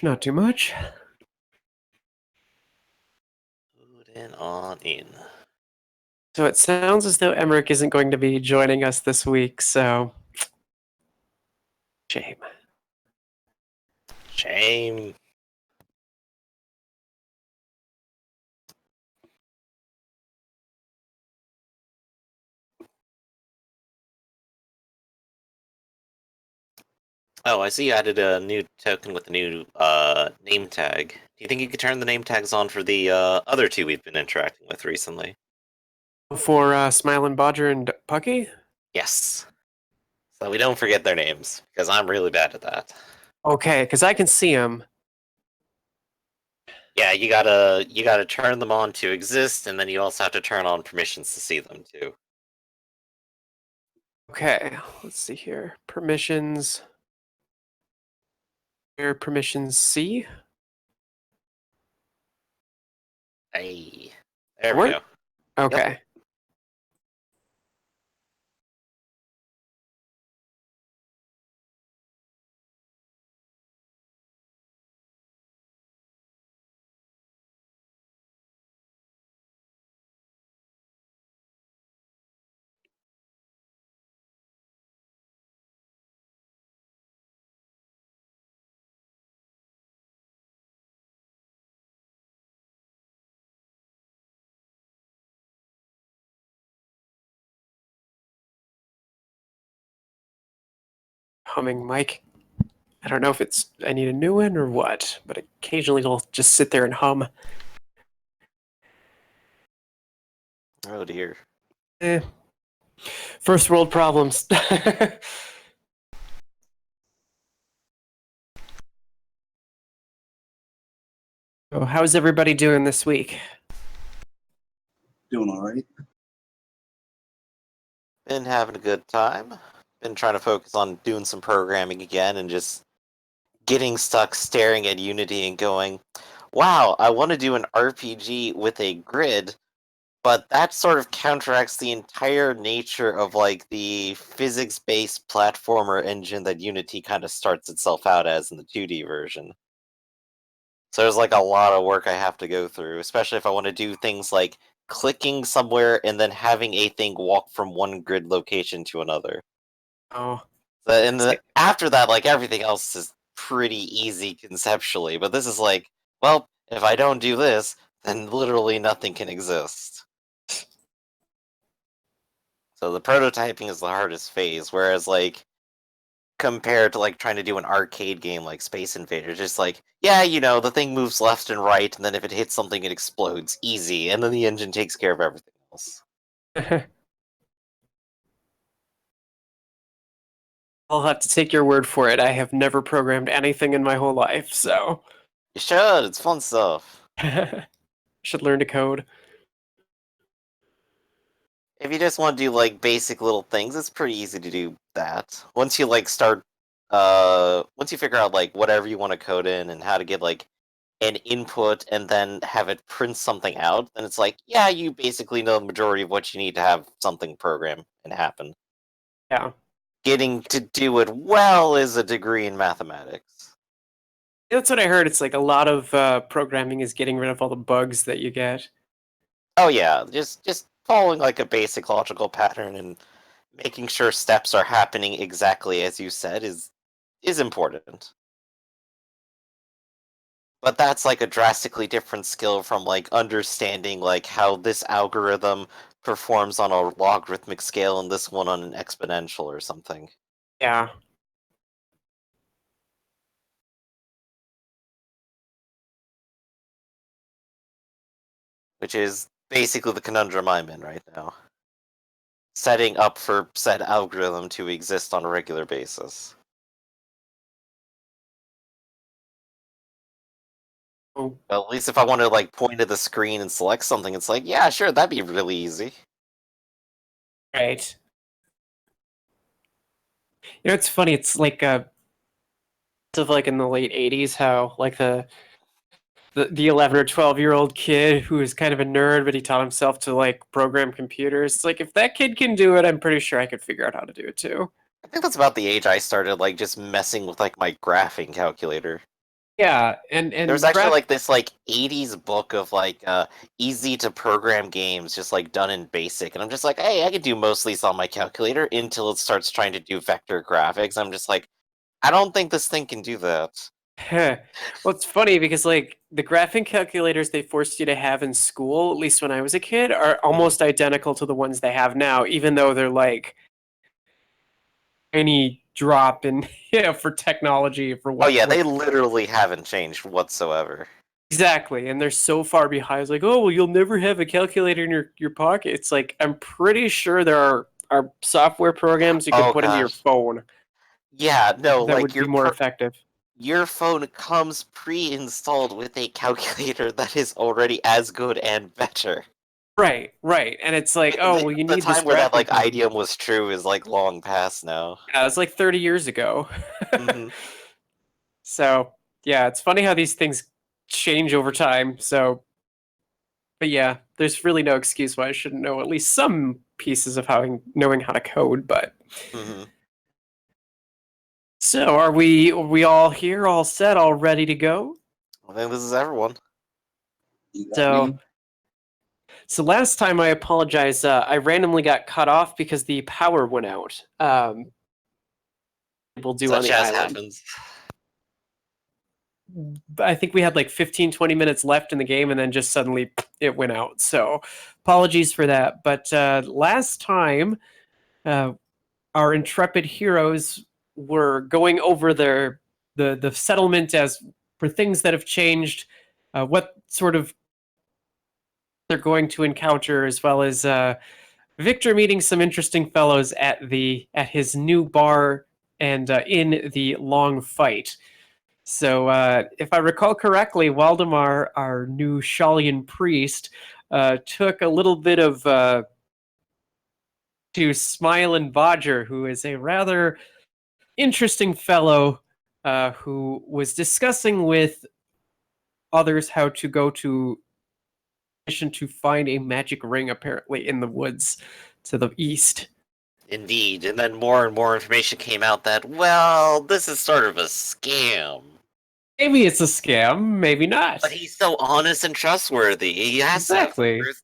Not too much. Moving on in. So it sounds as though Emmerich isn't going to be joining us this week, so shame. Shame. Oh, I see you added a new token with a new name tag. Do you think you could turn the name tags on for the other two we've been interacting with recently? For Smilin' Bodger and Pucky? Yes. So we don't forget their names, because I'm really bad at that. Okay, because I can see them. Yeah, you gotta turn them on to exist, and then you also have to turn on permissions to see them too. Okay, let's see here. Permissions. Where permissions C? Hey, there we What? go. Okay. Humming mic. I don't know if it's I need a new one or what, but occasionally it'll just sit there and hum. Oh dear. Eh. First world problems. Oh, how's everybody doing this week? Doing all right. Been having a good time. Been trying to focus on doing some programming again and just getting stuck staring at Unity and going, wow, I want to do an RPG with a grid, but that sort of counteracts the entire nature of like the physics-based platformer engine that Unity kind of starts itself out as in the 2D version. So there's like a lot of work I have to go through, especially if I want to do things like clicking somewhere and then having a thing walk from one grid location to another. Oh, After that, like everything else is pretty easy conceptually, but this is like, well, if I don't do this, then literally nothing can exist. So the prototyping is the hardest phase, whereas like compared to like trying to do an arcade game like Space Invaders, just like, yeah, the thing moves left and right, and then if it hits something, it explodes. Easy, and then the engine takes care of everything else. I'll have to take your word for it. I have never programmed anything in my whole life, so You should, it's fun stuff. should learn to code. If you just want to do like basic little things, it's pretty easy to do that. Once you like start once you figure out like whatever you want to code in and how to get like an input and then have it print something out, then it's like, yeah, you basically know the majority of what you need to have something program and happen. Yeah. Getting to do it well is a degree in mathematics. That's what I heard. It's like a lot of programming is getting rid of all the bugs that you get. Oh yeah, just following like a basic logical pattern and making sure steps are happening exactly as you said is important. But that's like a drastically different skill from like understanding like how this algorithm performs on a logarithmic scale and this one on an exponential or something. Yeah. Which is basically the conundrum I'm in right now. Setting up for said algorithm to exist on a regular basis. Oh, Well, at least if I want to like point at the screen and select something, it's like, yeah, sure, that'd be really easy. right. It's funny. It's like of like in the late '80s, how like the 11 or 12-year-old kid who is kind of a nerd, but he taught himself to like program computers. It's like if that kid can do it, I'm pretty sure I could figure out how to do it too. I think that's about the age I started like just messing with like my graphing calculator. Yeah, There was and actually like this like 80s book of like easy to program games just like done in basic, and I'm just like, hey, I can do most of these on my calculator until it starts trying to do vector graphics. I'm just like, I don't think this thing can do that. well, it's funny because like the graphing calculators they forced you to have in school, at least when I was a kid, are almost identical to the ones they have now, even though they're like any drop in for technology for Oh what yeah, what they literally haven't changed whatsoever. exactly, and they're so far behind. It's like, oh well, you'll never have a calculator in your pocket. It's like I'm pretty sure there are software programs you could Oh put into your gosh. phone Yeah, no, that like would be more effective. your phone comes pre-installed with a calculator that is already as good and better. Right, right, and it's like, Like, oh well, you the need this time where that graphing like thing. idiom was true is like long past now. Yeah, it's like 30 years ago. Hmm. So yeah, it's funny how these things change over time. So, but yeah, there's really no excuse why I shouldn't know at least some pieces of how knowing how to code. But Hmm. so are we all here, all set, all ready to go? I think this is everyone. So so last time I apologize, I randomly got cut off because the power went out. We'll do on Such the as island. happens. I think we had like 15, 20 minutes left in the game and then just suddenly it went out. So apologies for that. But last time, uh, our intrepid heroes were going over the settlement as for things that have changed, what sort of they're going to encounter, as well as Victor meeting some interesting fellows at his new bar and in the long fight. So, if I recall correctly, Waldemar, our new Shalian priest, took a little bit of to Smile and Bodger, who is a rather interesting fellow who was discussing with others how to go to mission to find a magic ring, apparently in the woods to the east. Indeed, and then more and more information came out that, well, this is sort of a scam. Maybe it's a scam, maybe But not. he's so honest and trustworthy. He has to have some Exactly. truth.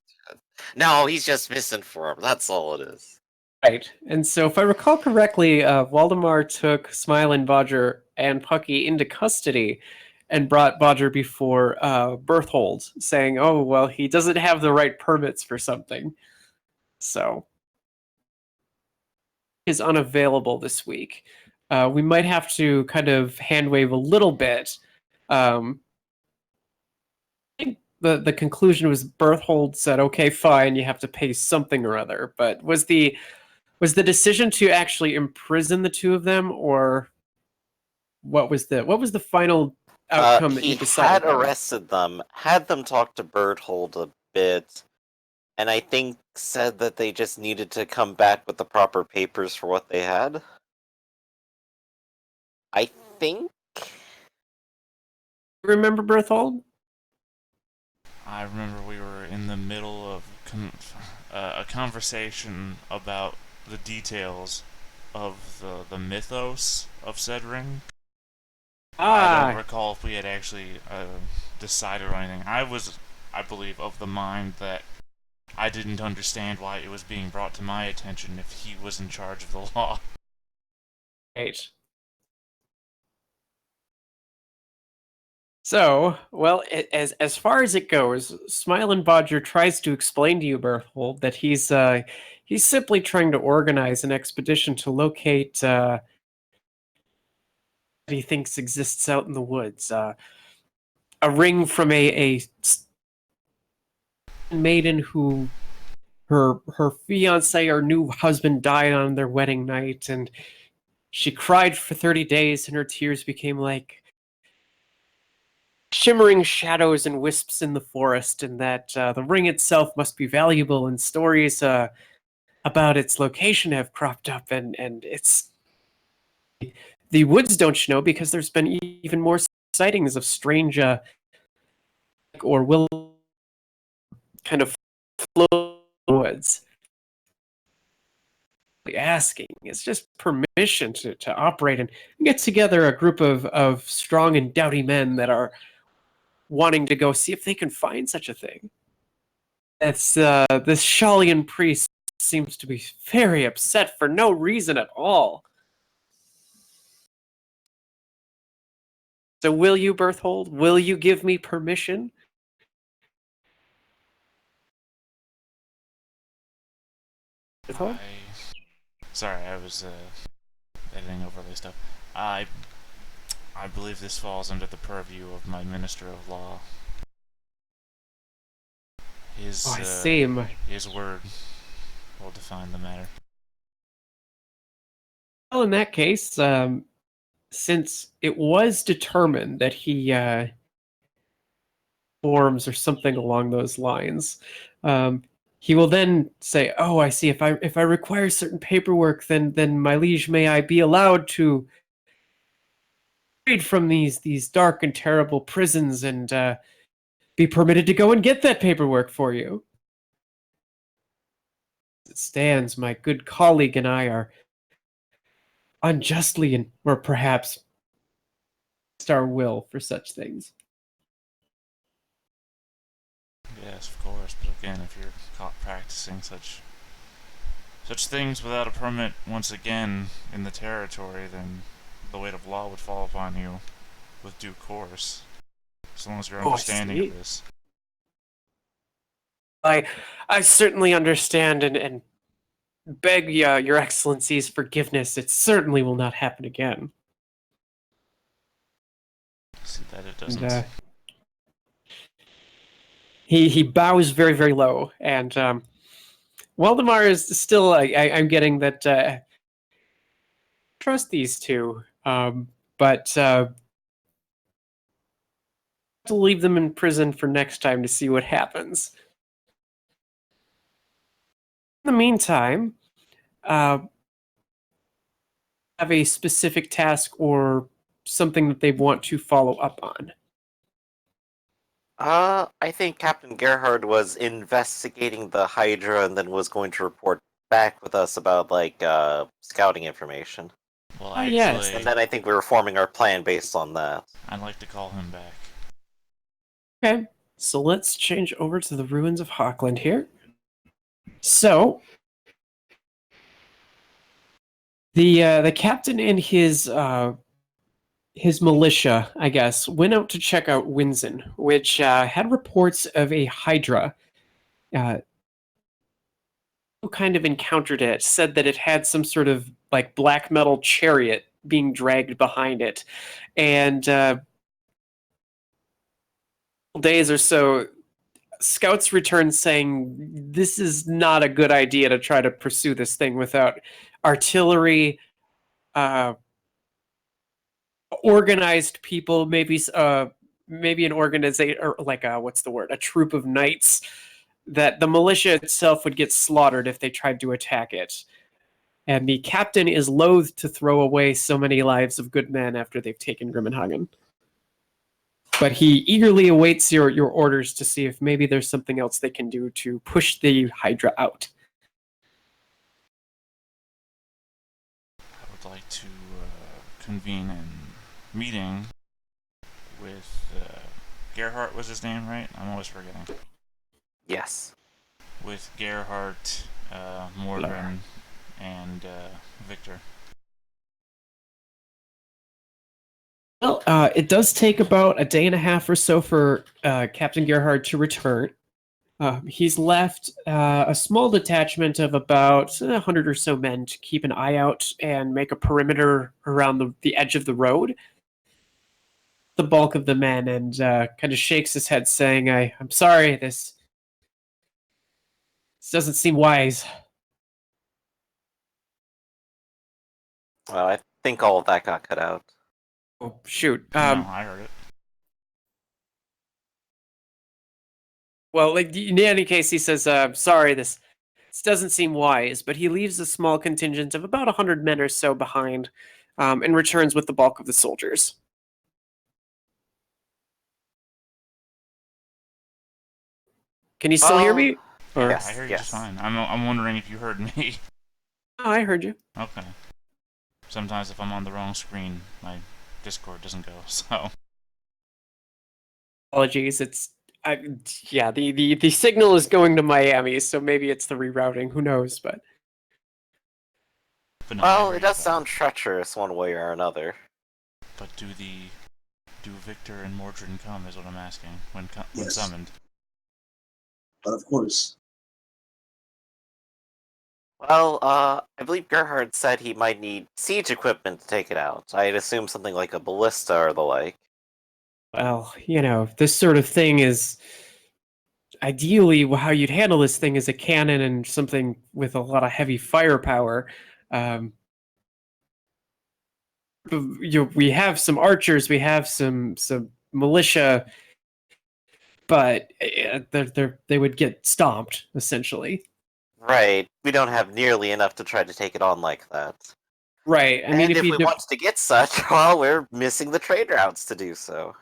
No, he's just misinformed. That's all it is. Right. And so, if I recall correctly, Waldemar took Smile and Bodger and Pucky into custody and brought Bodger before Berthold, saying, oh, well, he doesn't have the right permits for something. So, he is unavailable this week. We might have to kind of hand wave a little bit. I think the conclusion was Berthold said, okay, fine, you have to pay something or other. But was the decision to actually imprison the two of them, or what was the final outcome that you He had decided on? arrested them, had them talk to Birdhold a bit, and I think said that they just needed to come back with the proper papers for what they had. I think. Remember Berthold? I remember we were in the middle of a conversation about the details of the mythos of said ring. I don't Ah, recall if we had actually decided or anything. I believe, of the mind that I didn't understand why it was being brought to my attention if he was in charge of the law. right. So, well, as far as it goes, Smile and Bodger tries to explain to you, Berthold, that he's simply trying to organize an expedition to locate what he thinks exists out in the woods. A ring from a maiden who her fiance or new husband died on their wedding night, and she cried for 30 days, and her tears became like shimmering shadows and wisps in the forest, and that the ring itself must be valuable, and stories about its location have cropped up, and it's the woods don't you know because there's been even more sightings of strange or will kind of flow woods. asking. It's just permission to operate and get together a group of strong and doughty men that are wanting to go see if they can find such a thing. It's this Shalian priest seems to be very upset for no reason at all. So will you, Berthold? Will you give me permission? Berthold? Sorry, I was editing overlay stuff. I believe this falls under the purview of my Minister of Law. His word will define the matter. Well, in that case, since it was determined that he forms or something along those lines, he will then say, "Oh, I see. If I require certain paperwork, then my liege, may I be allowed to freed from these dark and terrible prisons and be permitted to go and get that paperwork for you." As it stands, my good colleague and I are unjustly and or perhaps against our will for such things. Yes, of course. But again, if you're caught practicing such things without a permit once again in the territory, then the weight of law would fall upon you with due course. As long as you're understanding of this. I certainly understand and beg your excellency's forgiveness. It certainly will not happen again. See that it doesn't. And, he bows very, very low, and Waldemar is still. I'm getting that. Trust these two, but to leave them in prison for next time to see what happens. In the meantime, have a specific task or something that they want to follow up on. I think Captain Gerhard was investigating the Hydra and then was going to report back with us about, scouting information. Well, actually, yes. And then I think we were forming our plan based on that. I'd like to call him back. Okay, so let's change over to the ruins of Hawkland here. So, the captain and his militia, I guess, went out to check out Winsen, which had reports of a Hydra. Who kind of encountered it, said that it had some sort of black metal chariot being dragged behind it, and days or so, scouts returned saying this is not a good idea to try to pursue this thing without artillery, organized people, maybe an organization, or a troop of knights, that the militia itself would get slaughtered if they tried to attack it. And the captain is loath to throw away so many lives of good men after they've taken Grimmenhagen. But he eagerly awaits your orders to see if maybe there's something else they can do to push the Hydra out. I would like to convene a meeting with Gerhardt was his name, right? I'm always forgetting. Yes. With Gerhardt, Morgan, and Victor. Well, it does take about a day and a half or so for Captain Gerhard to return. He's left a small detachment of about 100 or so men to keep an eye out and make a perimeter around the edge of the road. The bulk of the men, and kind of shakes his head, saying, I'm sorry, this doesn't seem wise. Well, I think all of that got cut out. Oh, shoot. No, I heard it. Well, in any case, he says, sorry, this doesn't seem wise, but he leaves a small contingent of about 100 men or so behind, and returns with the bulk of the soldiers. Can you still hear me? Yeah, Yes, I heard you yes. just fine. I'm wondering if you heard me. Oh, I heard you. Okay. Sometimes if I'm on the wrong screen, my Discord doesn't go, so... Apologies. Yeah, the signal is going to Miami, so maybe it's the rerouting. Who knows? But But no, I Well, hear it you, does though. sound treacherous one way or another. But do Victor and Mordrin come, is what I'm asking, when Yes. summoned? But of course, Well, I believe Gerhard said he might need siege equipment to take it out. I'd assume something like a ballista or the like. well, this sort of thing is ideally how you'd handle this thing is a cannon and something with a lot of heavy firepower. Um, we have some archers, we have some militia, but they would get stomped essentially. Right, we don't have nearly enough to try to take it on like that. Right. I mean, And if we want to get such, well, we're missing the trade routes to do so.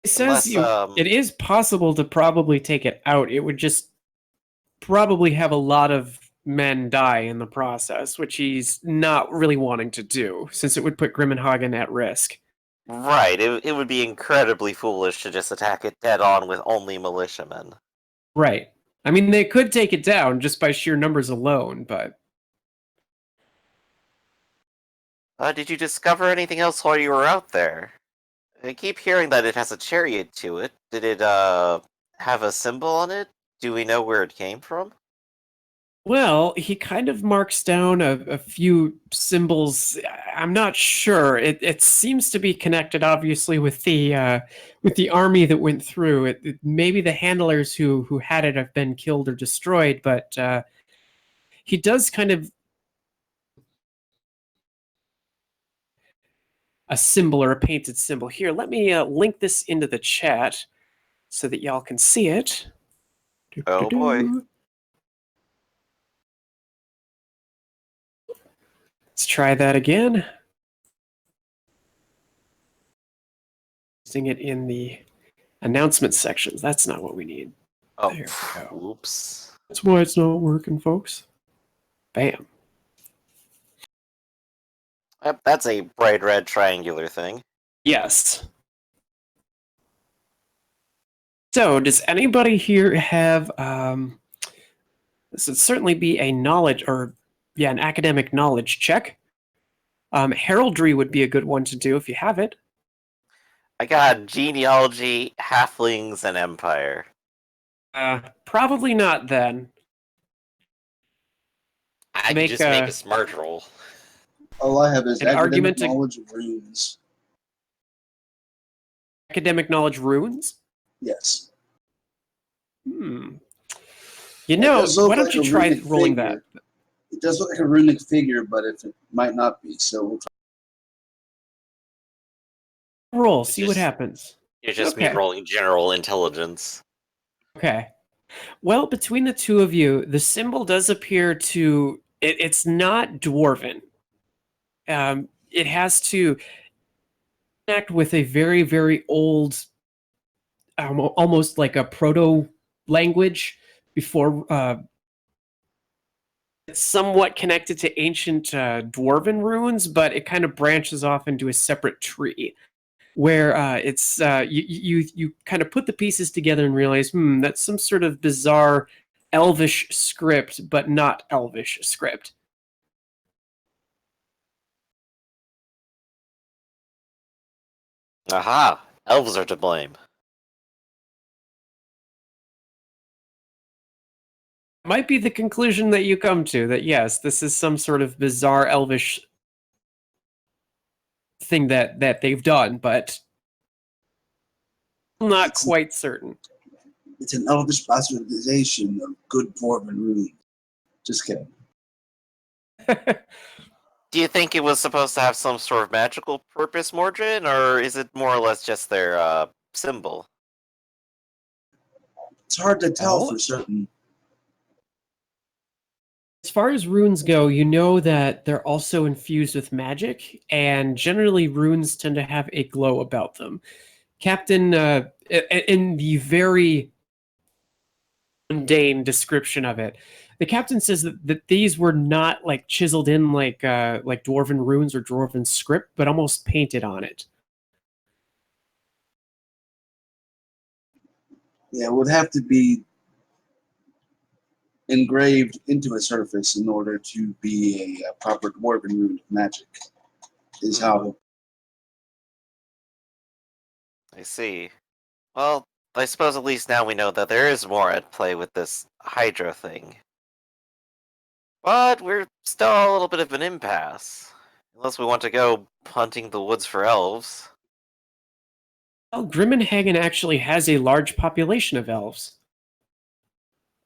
it says Unless, it is possible to probably take it out. It would just probably have a lot of men die in the process, which he's not really wanting to do, since it would put Grimmenhagen at risk. Right, it would be incredibly foolish to just attack it dead on with only militiamen. Right. I mean, they could take it down just by sheer numbers alone, but... Did you discover anything else while you were out there? I keep hearing that it has a chariot to it. Did it, have a symbol on it? Do we know where it came from? Well, he kind of marks down a few symbols. I'm not sure. It seems to be connected, obviously, with the army that went through. Maybe the handlers who had it have been killed or destroyed, but he does kind of a symbol or a painted symbol. Here, let me link this into the chat so that y'all can see it. Oh boy. Let's try that again. Using it in the announcement sections. That's not what we need. Oh, There we go. oops. That's why it's not working, folks. Bam. Yep, that's a bright red triangular thing. Yes. So, does anybody here have this would certainly be a knowledge an academic knowledge check. Heraldry would be a good one to do if you have it. I got genealogy, halflings, and empire. Probably not then. I can Make just make a smart roll. all I have is An academic argument to- knowledge of runes. Academic knowledge runes? Yes. You It know, does look why don't like you a try runic rolling figure. that? It does look like a runic figure, but if it might not be, so we'll try. Roll, see what just- happens. It's just Okay. me rolling general intelligence. Okay. Well, between the two of you, the symbol does appear to... It's not dwarven. It has to connect with a very, very old, almost like a proto-language before... it's somewhat connected to ancient dwarven runes, but it kind of branches off into a separate tree. Where it's you kind of put the pieces together and realize, that's some sort of bizarre elvish script, but not elvish script. Aha! Elves are to blame. Might be the conclusion that you come to, that yes, this is some sort of bizarre elvish thing that they've done, but I'm not quite certain. It's an elvish bastardization of good dwarven rune. Just kidding. Do you think it was supposed to have some sort of magical purpose, Mordrin, or is it more or less just their symbol? It's hard to tell Well, for certain. as far as runes go, you know that they're also infused with magic, and generally runes tend to have a glow about them. Captain, in the very mundane description of it, the captain says that these were not like chiseled in like dwarven runes or dwarven script, but almost painted on it. Yeah, it would have to be engraved into a surface in order to be a proper dwarven rune of magic. Is how. I see. Well, I suppose at least now we know that there is more at play with this Hydra thing. But we're still a little bit of an impasse. Unless we want to go hunting the woods for elves. Well, Grimmenhagen actually has a large population of elves.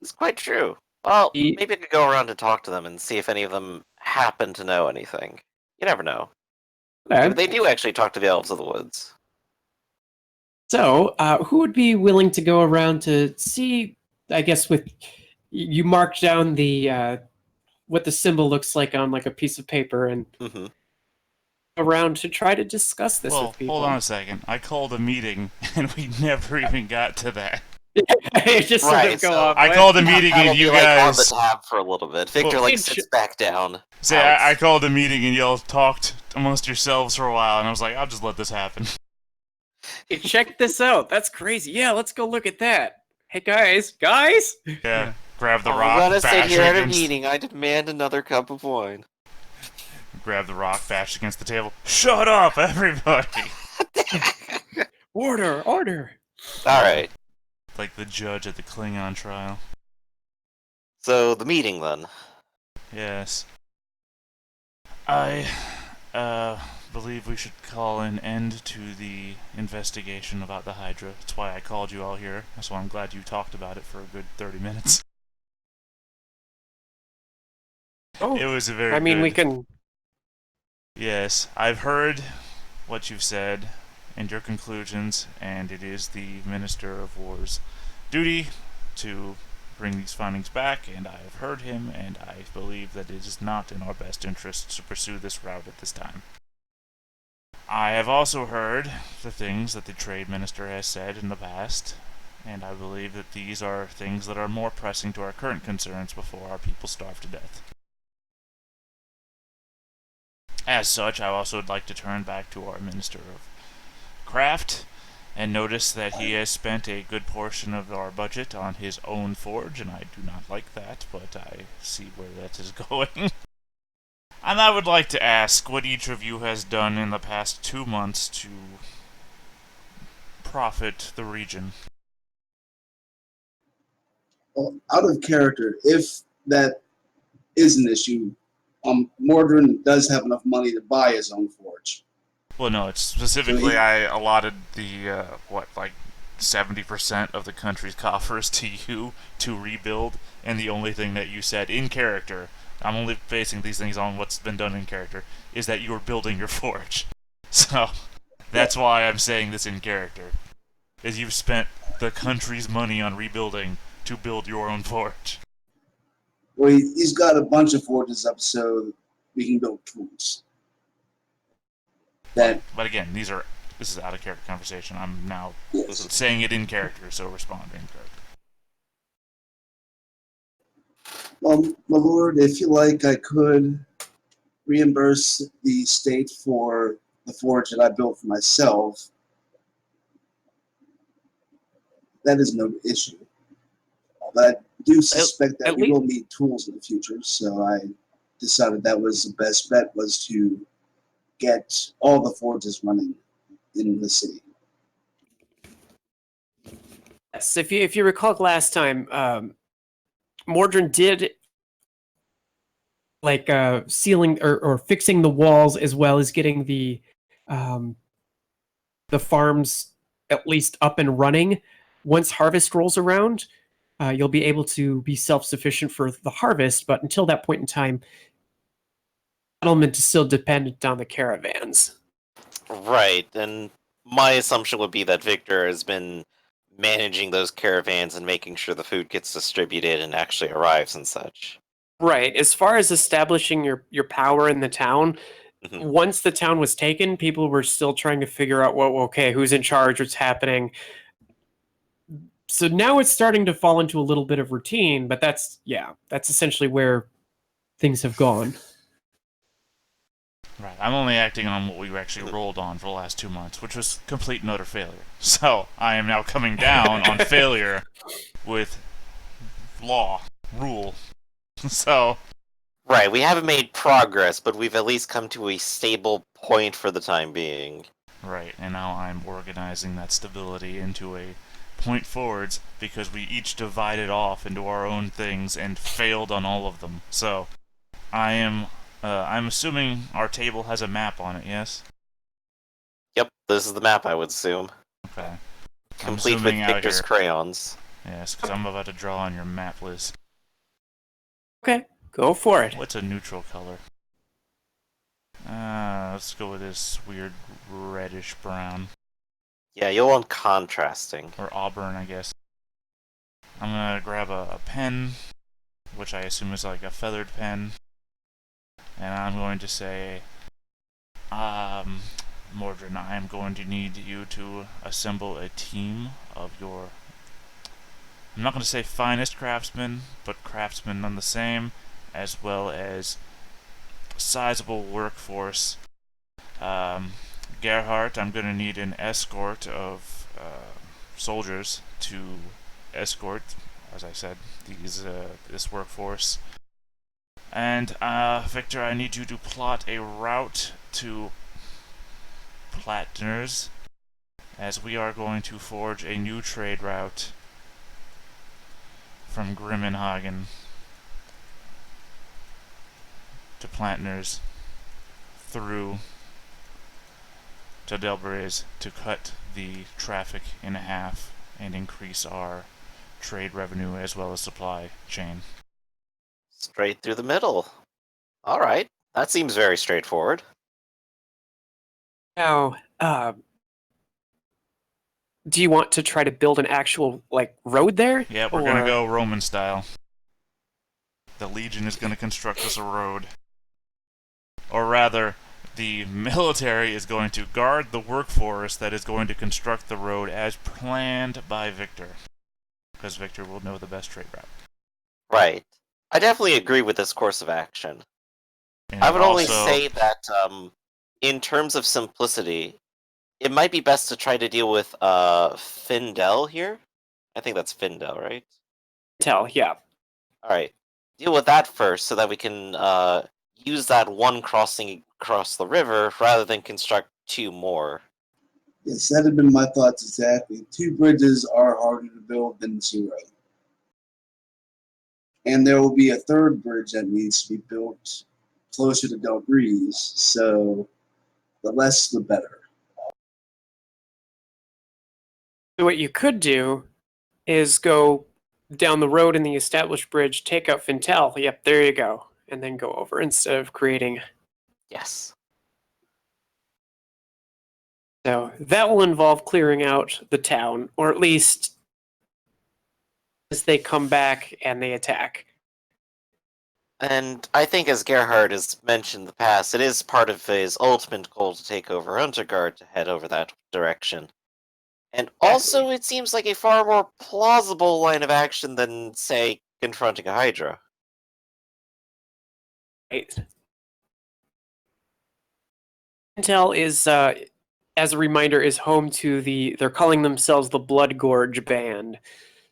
It's quite true. Well, Ye- maybe I could go around and talk to them and see if any of them happen to know anything. You never know. Maybe they do actually talk to the elves of the woods. So, who would be willing to go around to see? I guess with you marked down the what the symbol looks like on like a piece of paper and Mm-hmm. around to try to discuss this Well, with people. hold on a second. I called a meeting, and we never even got to that. Just sort Right, of go so off. I called a meeting, That'll and be you like on guys... the tab for a little bit. Victor Well, sits back down. Say, I called a meeting, and y'all talked amongst yourselves for a while, and I was like, I'll just let this happen. Hey, check this out. That's crazy. Yeah, let's go look at that. Hey guys, Yeah, grab the I'm rock, gonna sit bash here it at a against... meeting. I demand another cup of wine. Grab the rock, bash against the table. Shut up, everybody! order. Alright, Like the judge at the Klingon trial. so the meeting then. Yes. I, believe we should call an end to the investigation about the Hydra. That's why I called you all here. So I'm glad you talked about it for a good 30 minutes. Oh, It was a very I mean, good... we can. Yes, I've heard what you've said and your conclusions, and it is the Minister of War's duty to bring these findings back, and I have heard him, and I believe that it is not in our best interest to pursue this route at this time. I have also heard the things that the Trade Minister has said in the past, and I believe that these are things that are more pressing to our current concerns before our people starve to death. As such, I also would like to turn back to our Minister of Craft and notice that he has spent a good portion of our budget on his own forge, and I do not like that, but I see where that is going. And I would like to ask what each of you has done in the past 2 months to profit the region. Well, out of character, if that is an issue, Mordrin does have enough money to buy his own forge. Well, no, it's specifically I allotted the, 70% of the country's coffers to you to rebuild, and the only thing that you said in character, I'm only basing these things on what's been done in character, is that you're building your forge. So, that's why I'm saying this in character. Is you've spent the country's money on rebuilding to build your own forge. Well, he's got a bunch of forges up so we can build tools. That But again, this is out of character conversation. I'm now yes. saying it in character, so respond in character. Well, my lord, if you like, I could reimburse the state for the forge that I built for myself. That is no issue. But I do suspect that at we will need tools in the future, so I decided that was the best bet was to get all the forges running in the city. Yes, if you recall last time, Mordrin did like sealing or fixing the walls as well as getting the farms at least up and running. Once harvest rolls around, you'll be able to be self-sufficient for the harvest, but until that point in time, settlement is still dependent on the caravans. Right, and my assumption would be that Victor has been managing those caravans and making sure the food gets distributed and actually arrives and such. Right. As far as establishing your power in the town, Mhm. once the town was taken, people were still trying to figure out, well, okay, who's in charge, what's happening. So now it's starting to fall into a little bit of routine, but that's essentially where things have gone. Right. I'm only acting on what we actually rolled on for the last 2 months, which was complete and utter failure. So I am now coming down on failure with rule. So Right, we haven't made progress, but we've at least come to a stable point for the time being. right, and now I'm organizing that stability into a point forwards because we each divided off into our own things and failed on all of them. So I'm assuming our table has a map on it, yes? Yep, this is the map, I would assume. Okay. Complete with zooming out Victor's here. crayons. Yes, because I'm about to draw on your map list. Okay, go for it. What's a neutral color? Let's go with this weird reddish brown. Yeah, you'll want contrasting. Or auburn, I guess. I'm gonna grab a pen, which I assume is like a feathered pen. And I'm going to say, Mordrin, I am going to need you to assemble a team of your, I'm not going to say finest craftsmen, but craftsmen none the same, as well as sizable workforce. Gerhardt, I'm going to need an escort of soldiers to escort, as I said, this workforce. And Victor, I need you to plot a route to Platner's, as we are going to forge a new trade route from Grimmenhagen to Platner's through to Delberiz to cut the traffic in half and increase our trade revenue as well as supply chain. Straight through the middle. Alright, that seems very straightforward. Now, do you want to try to build an actual road there? Yeah, we're gonna go Roman style. The Legion is gonna construct us a road. Or rather, the military is going to guard the workforce that is going to construct the road as planned by Victor. Because Victor will know the best trade route. Right. I definitely agree with this course of action. And I would only also, say that, in terms of simplicity, it might be best to try to deal with Findel here. I think that's Findel, right? Yeah. Alright. Deal with that first so that we can use that one crossing across the river rather than construct two more. Yes, that had been my thoughts exactly. 2 bridges are harder to build than 0. And there will be a 3rd bridge that needs to be built closer to Del Breeze, so the less the better. So what you could do is go down the road in the established bridge, take out Fintel. Yep, there you go. And then go over instead of creating. Yes. So that will involve clearing out the town, or at least as they come back and they attack. And I think, as Gerhard has mentioned in the past, it is part of his ultimate goal to take over Untergard to head over that direction. And also, it seems like a far more plausible line of action than, say, confronting a Hydra. Right. Intel is, as a reminder, is home to they're calling themselves the Blood Gorge Band.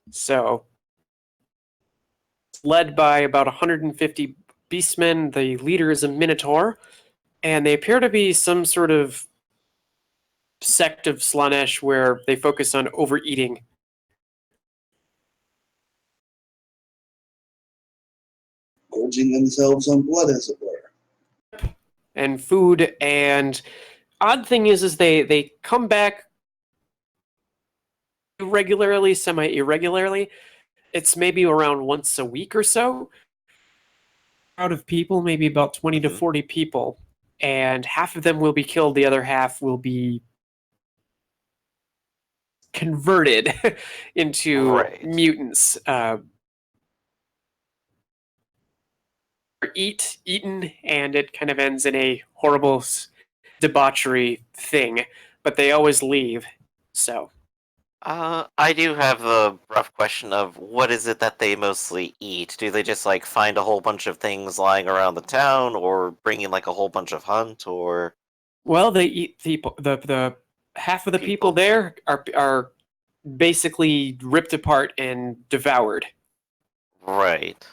So, it's led by about 150 beastmen. The leader is a Minotaur, and they appear to be some sort of sect of Slanesh where they focus on overeating. Gorging themselves on blood, as it were. And food, and odd thing is they come back regularly, semi-irregularly. It's maybe around once a week or so. Out of people, maybe about 20 to 40 people, and half of them will be killed, the other half will be converted into mutants. Eaten, and it kind of ends in a horrible debauchery thing, but they always leave. So I do have the rough question of what is it that they mostly eat? Do they just like find a whole bunch of things lying around the town, or bring in like a whole bunch of hunt, or Well, they eat people. The half of the people there are basically ripped apart and devoured. right?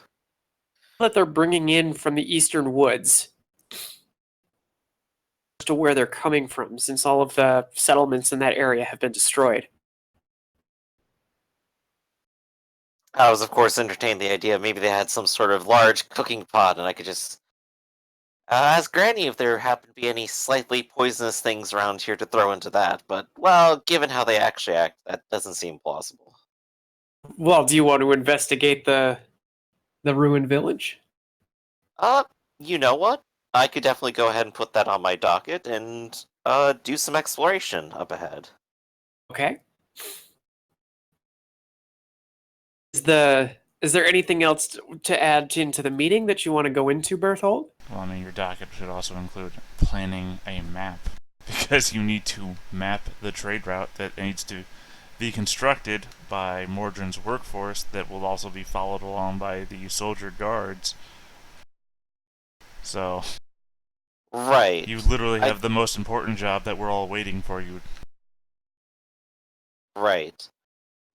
That they're bringing in from the eastern woods as to where they're coming from, since all of the settlements in that area have been destroyed. I was, of course, entertained the idea maybe they had some sort of large cooking pot, and I could just ask Granny if there happen to be any slightly poisonous things around here to throw into that. But well, given how they actually act, that doesn't seem plausible. Well, do you want to investigate the ruined village? Uh, you know what? I could definitely go ahead and put that on my docket and do some exploration up ahead. Okay. Is there anything else to add into the meeting that you want to go into, Berthold? Well, I mean, your docket should also include planning a map, because you need to map the trade route that needs to be constructed by Mordrin's workforce that will also be followed along by the soldier guards. So, Right. you literally have the most important job that we're all waiting for you. Right.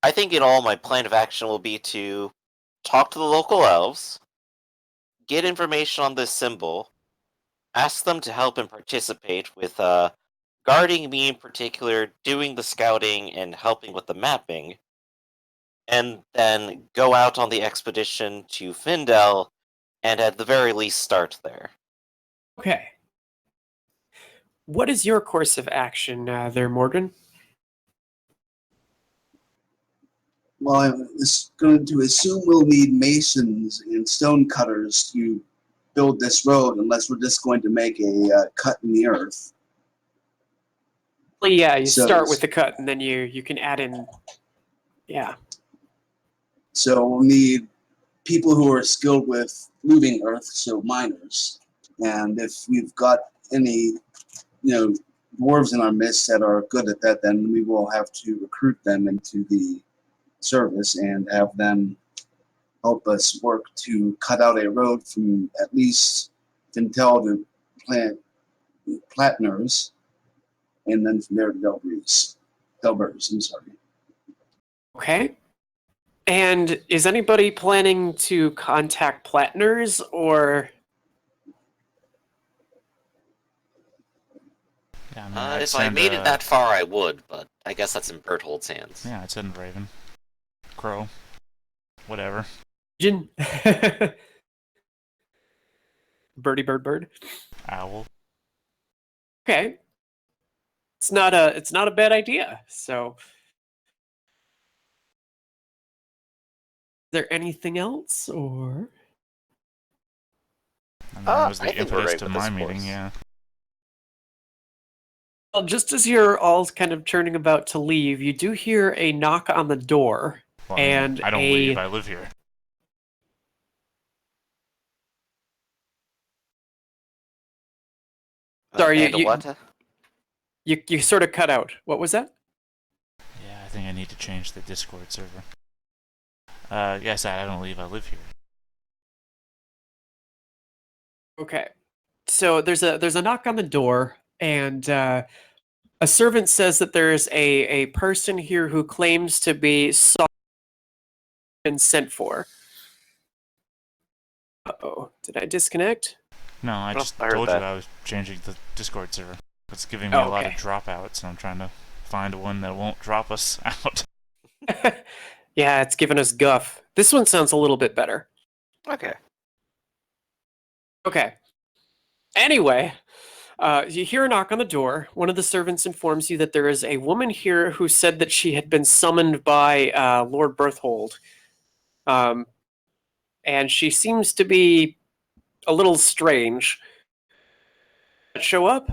I think in all, my plan of action will be to talk to the local elves, get information on this symbol, ask them to help and participate with guarding me in particular, doing the scouting and helping with the mapping, and then go out on the expedition to Findel and at the very least start there. Okay. What is your course of action there, Mordrin? Well, I'm going to assume we'll need masons and stone cutters to build this road, unless we're just going to make a cut in the earth. Well, yeah, you So- start with the cut, and then you can add in. Yeah. So we'll need people who are skilled with moving earth, so miners. And if we've got any, dwarves in our midst that are good at that, then we will have to recruit them into the service and have them help us work to cut out a road from at least Fintel to Platners, and then from there to Delbers, I'm sorry. Okay. And is anybody planning to contact Platners, or Yeah, I mean, I'd If I send, made it that far, I would, but I guess that's in Berthold's hands. Yeah, I'd send Raven. Crow. Whatever. Jin? Birdie bird bird. Owl. Okay. It's not a bad idea. So is there anything else, or I mean, that was I the think we're impetus right to with my this meeting, course. yeah. well, just as you're all kind of turning about to leave, you do hear a knock on the door. Well, I mean, And I don't leave, I live here. Sorry, And what? you sort of cut out. What was that? Yeah, I think I need to change the Discord server. Yes, I don't leave, I live here. Okay. So there's a knock on the door, and a servant says that there's a person here who claims to be sought and sent for. Uh-oh. Did I disconnect? No, I Oh, just I heard told you that. I was changing the Discord server. It's giving me Oh, a lot of okay. dropouts, and I'm trying to find one that won't drop us out. Yeah, it's giving us guff. This one sounds a little bit better. Okay. Okay. Anyway, you hear a knock on the door. One of the servants informs you that there is a woman here who said that she had been summoned by Lord Berthold. And she seems to be a little strange. Show up?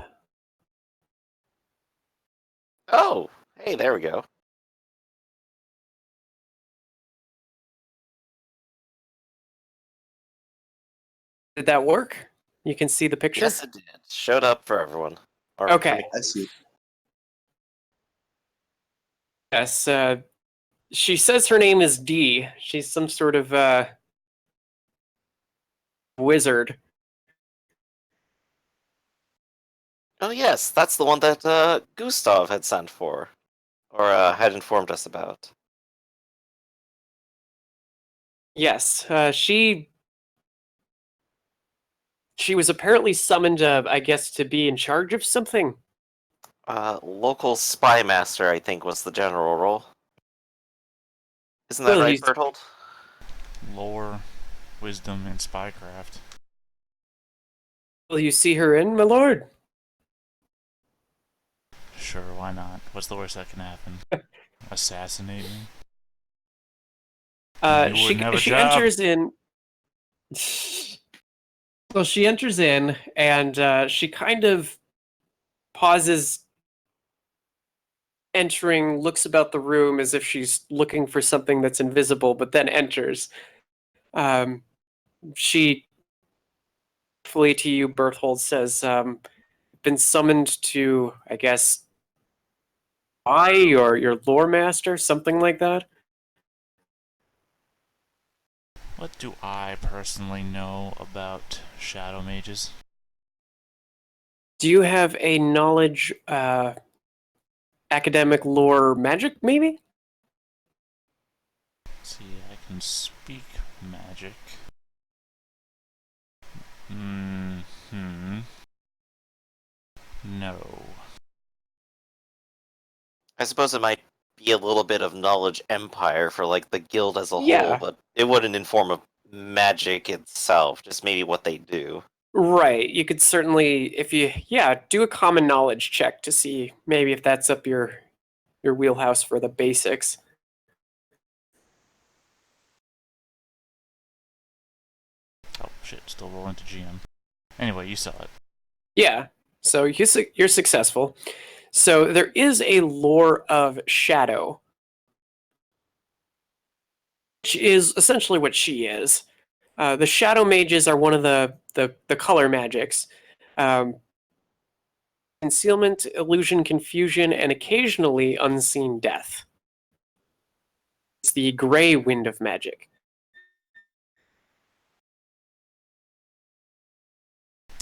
Oh, hey, there we go. Did that work? You can see the picture? Yes, it did. Showed up for everyone. Or Okay. for me. I see. Yes, she says her name is Dee. She's some sort of wizard. Oh yes, that's the one that Gustav had sent for, or had informed us about. Yes, she was apparently summoned, I guess, to be in charge of something. Local spy master, I think, was the general role. Isn't that Well, right, he's Berthold? Lore, wisdom, and spycraft. Will you see her in, my lord? Sure, why not? What's the worst that can happen? Assassinate me? You She wouldn't have a she job. enters in. Well, she enters in, and she kind of pauses, entering, looks about the room as if she's looking for something that's invisible, but then enters. She, fully to you, Berthold says, been summoned to, I guess, I or your lore master, something like that. What do I personally know about shadow mages? Do you have a knowledge, academic lore magic, maybe? Let's see, I can speak magic. Hmm. No. I suppose it might be a little bit of knowledge empire for like the guild as a whole, Yeah. but it wouldn't inform of magic itself, just maybe what they do. Right. You could certainly, if you, yeah, do a common knowledge check to see maybe if that's up your wheelhouse for the basics. Oh shit, still rolling to GM. Anyway, you saw it. Yeah. So you're successful. So there is a lore of shadow, which is essentially what she is. The shadow mages are one of the color magics. Um, Concealment, illusion, confusion, and occasionally unseen death. It's the gray wind of magic.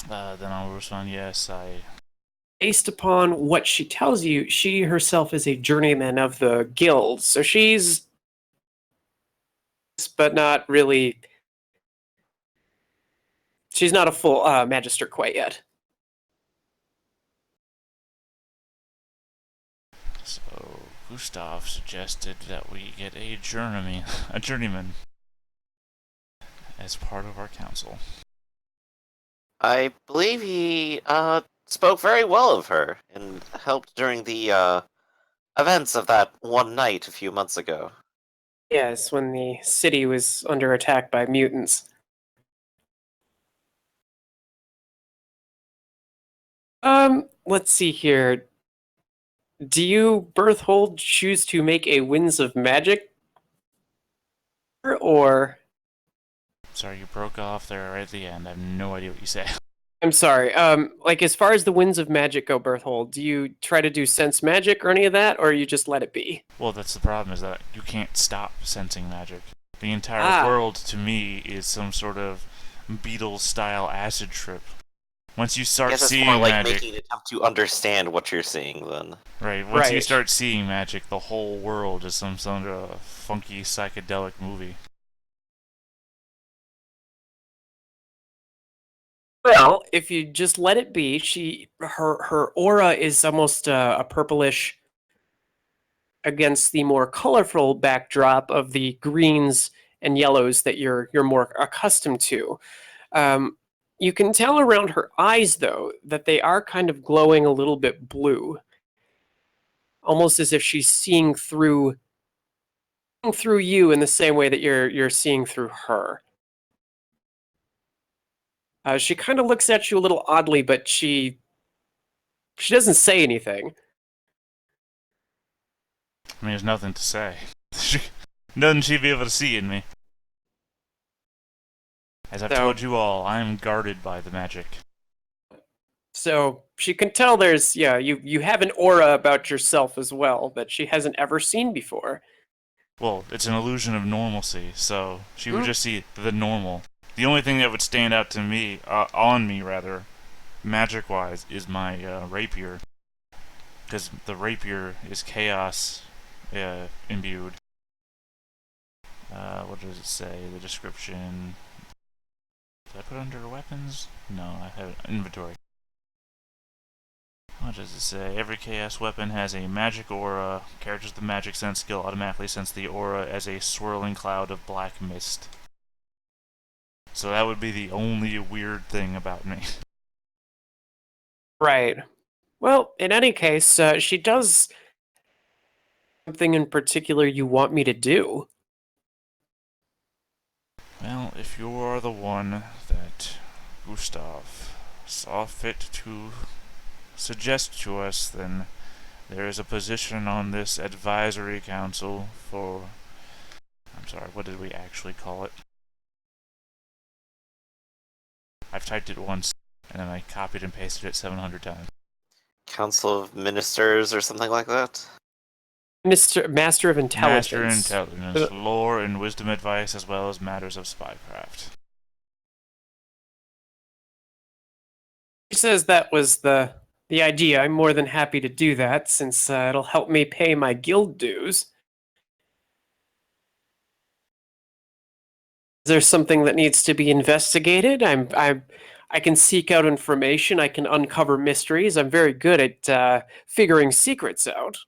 Then I'll respond, yes, Based upon what she tells you, she herself is a journeyman of the guild. So she's, but not really, she's not a full magister quite yet. So Gustav suggested that we get a journeyman as part of our council. I believe he spoke very well of her and helped during the events of that one night a few months ago. Yes, when the city was under attack by mutants. Let's see here. Do you, Berthold, choose to make a Winds of Magic? Or Sorry, you broke off there right at the end. I have no idea what you said. I'm sorry. Like as far as the Winds of Magic go, Berthold, do you try to do sense magic or any of that, or you just let it be? Well, that's the problem, is that you can't stop sensing magic. The entire world, to me, is some sort of Beatles-style acid trip. Once you I start guess it's seeing more like magic, making an attempt to understand what you're seeing then. right? Once you Right. start seeing magic, the whole world is some sort of funky psychedelic movie. Well, if you just let it be, her aura is almost a purplish against the more colorful backdrop of the greens and yellows that you're more accustomed to. You can tell around her eyes, though, that they are kind of glowing a little bit blue, almost as if she's seeing through you in the same way that you're seeing through her. She kind of looks at you a little oddly, but she doesn't say anything. I mean, there's nothing to say. Nothing she'd be able to see in me. As I've So- told you all, I am guarded by the magic. So she can tell there's, yeah, you have an aura about yourself as well that she hasn't ever seen before. Well, it's an illusion of normalcy, so she would Hmm? just see the normal. The only thing that would stand out to me, on me rather, magic-wise, is my rapier. Because the rapier is chaos imbued. What does it say? The description. Did I put it under weapons? No, I have inventory. What does it say? Every chaos weapon has a magic aura. Characters with the magic sense skill automatically sense the aura as a swirling cloud of black mist. So that would be the only weird thing about me. Right. Well, in any case, she does something in particular you want me to do. Well, if you are the one that Gustav saw fit to suggest to us, then there is a position on this advisory council for... I'm sorry, what did we actually call it? I've typed it once, and then I copied and pasted it 700 times. Council of Ministers or something like that? Master of Intelligence. Master Intelligence, lore and wisdom advice, as well as matters of spycraft. She says that was the idea. I'm more than happy to do that since it'll help me pay my guild dues. Is there something that needs to be investigated? I can seek out information. I can uncover mysteries. I'm very good at figuring secrets out.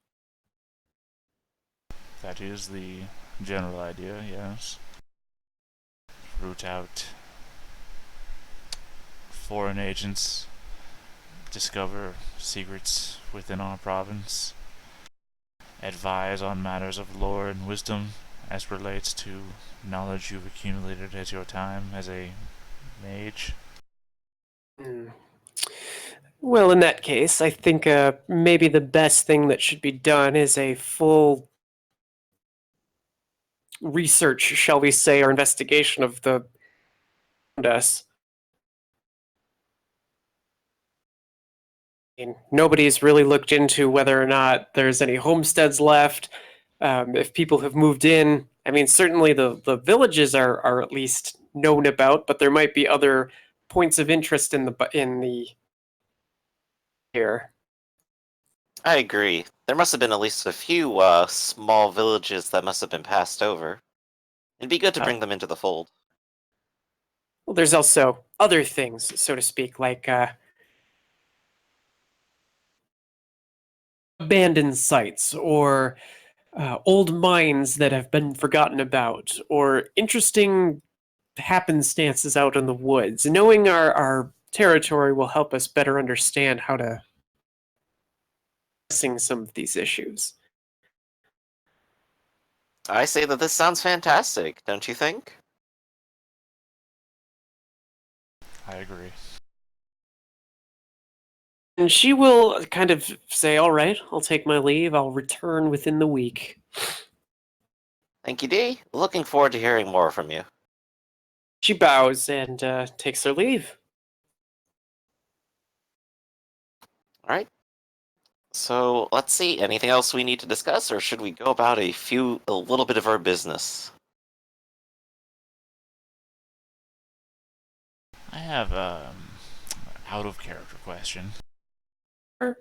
That is the general idea, yes. Root out foreign agents, discover secrets within our province, advise on matters of lore and wisdom as relates to knowledge you've accumulated as your time as a mage. Hmm. Well, in that case, I think maybe the best thing that should be done is a full research, shall we say, or investigation of the us. I mean, nobody's really looked into whether or not there's any homesteads left, if people have moved in. I mean, certainly the villages are at least known about, but there might be other points of interest in the here. I agree. There must have been at least a few small villages that must have been passed over. It'd be good to bring them into the fold. Well, there's also other things, so to speak, like abandoned sites or old mines that have been forgotten about, or interesting happenstances out in the woods. Knowing our territory will help us better understand how to addressing some of these issues. I say that this sounds fantastic, don't you think? I agree. And she will kind of say, all right, I'll take my leave. I'll return within the week. Thank you, Dee. Looking forward to hearing more from you. She bows and takes her leave. Alright. So, let's see. Anything else we need to discuss, or should we go about a little bit of our business? I have out of character question. Sure.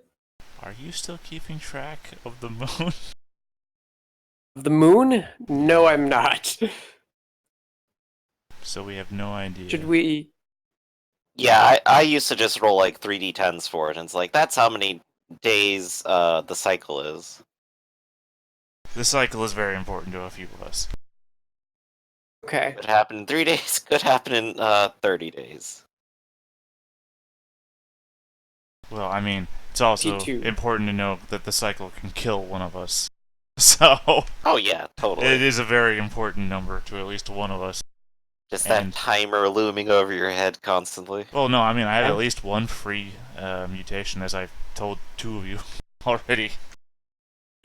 Are you still keeping track of the moon? The moon? No, I'm not. So we have no idea. Should we? Yeah, I used to just roll like 3d10s for it, and it's like, that's how many days the cycle is. The cycle is very important to a few of us. Okay. Could happen in 3 days, could happen in 30 days. Well, I mean, it's also T2. important to know that the cycle can kill one of us. So, Oh yeah, totally. it is a very important number to at least one of us. Just that and- timer looming over your head constantly. Well, no, I mean, I have at least one free mutation, as I've told 2 of you already.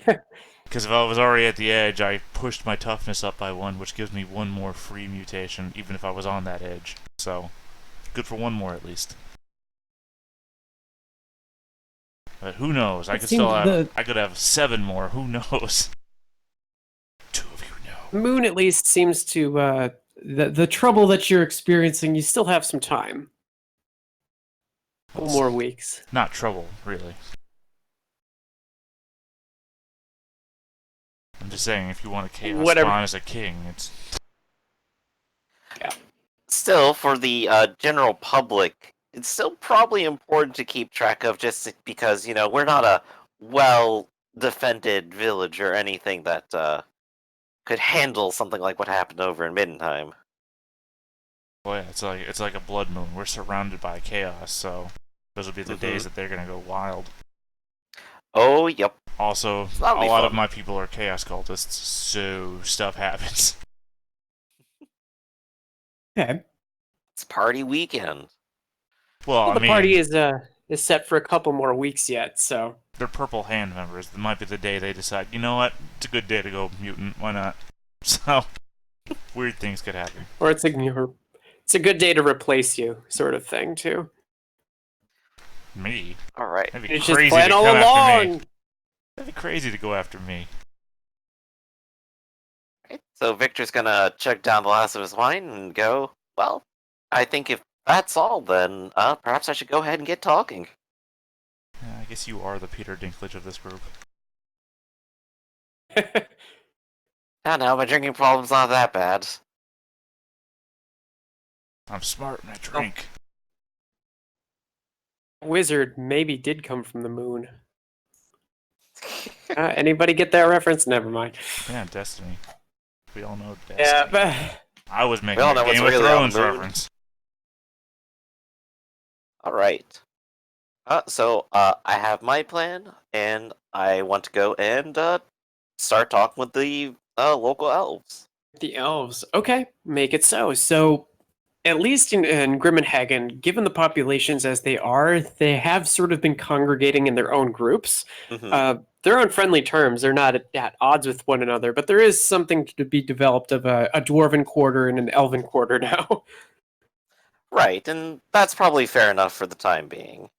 Because if I was already at the edge, I pushed my toughness up by 1, which gives me 1 more free mutation, even if I was on that edge. So, good for 1 more at least. But who knows? I It could seems still have. the- I could have 7 more. Who knows? 2 of you know. Moon at least seems to the trouble that you're experiencing. You still have some time. A couple more weeks. Not trouble, really. I'm just saying, if you want a chaos Whatever. spawn as a king, it's Still, for the general public, it's still probably important to keep track of, just because we're not a well-defended village or anything that could handle something like what happened over in Middenheim. well, yeah, it's like a blood moon. We're surrounded by chaos, so those will be the days that they're gonna go wild. Oh, yep. Also, a That'll be lot fun. of my people are chaos cultists, so stuff happens. Okay. It's party weekend. Well, Well, I the mean, party is set for a couple more weeks yet, so they're purple hand members. It might be the day they decide, you know what, it's a good day to go mutant. Why not? So, weird things could happen. or it's a good day to replace you, sort of thing too. Me? All right. That'd be It's just crazy to plan all come after me. along. That'd be crazy to go after me. Right. So Victor's gonna chug down the last of his wine and go, well, I think if that's all, then perhaps I should go ahead and get talking. Yeah, I guess you are the Peter Dinklage of this group. No, my drinking problem's not that bad. I'm smart and I drink. Wizard maybe did come from the moon. Anybody get that reference? Never mind. Yeah, Destiny. We all know Destiny. Yeah, but I was making all a know what's Game of really on Thrones the moon. reference. All right. So I have my plan, and I want to go and start talking with the local elves. the elves. Okay, make it so. So, at least in Grimmenhagen, given the populations as they are, they have sort of been congregating in their own groups. Mhm. They're on friendly terms. They're not at odds with one another, but there is something to be developed of a dwarven quarter and an elven quarter now. Right, and that's probably fair enough for the time being.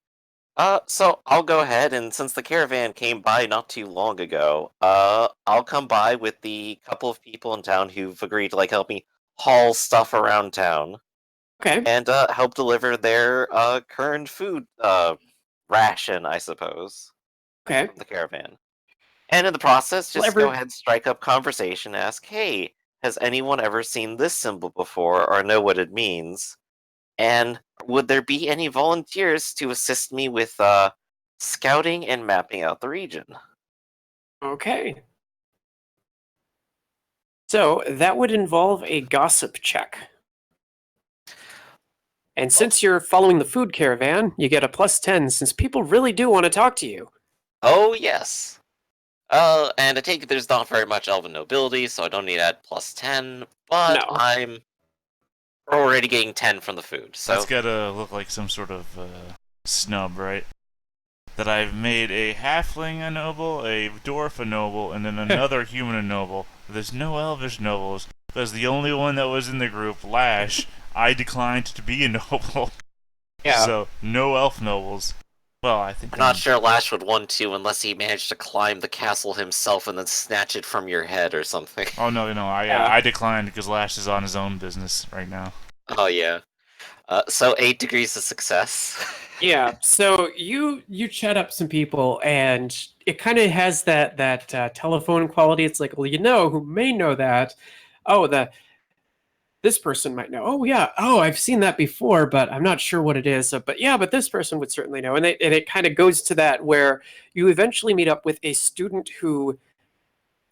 So I'll go ahead, and since the caravan came by not too long ago, I'll come by with the couple of people in town who've agreed to help me haul stuff around town Okay. and help deliver their current food ration, I suppose, Okay. from the caravan. And in the process, Well, just go ahead and strike up conversation, ask, hey, has anyone ever seen this symbol before or know what it means? And would there be any volunteers to assist me with scouting and mapping out the region? Okay. So that would involve a gossip check. And since you're following the food caravan, you get a +10 since people really do want to talk to you. Oh, yes. And I take it there's not very much elven nobility, so I don't need that +10, but No. I'm already getting 10 from the food, so... That's gotta look like some sort of snub, right? That I've made a halfling a noble, a dwarf a noble, and then another human a noble. There's no elvish nobles, because the only one that was in the group, Lash, I declined to be a noble. Yeah. So, no elf nobles. Well, I think I'm not sure Lash would want to unless he managed to climb the castle himself and then snatch it from your head or something. Oh, no, Yeah. I declined because Lash is on his own business right now. Oh, yeah. So 8 degrees of success. Yeah, so you chat up some people, and it kind of has that telephone quality. It's like, well, who may know that? Oh, this person might know. Oh, yeah. Oh, I've seen that before, but I'm not sure what it is. So, but this person would certainly know. And it kind of goes to that where you eventually meet up with a student who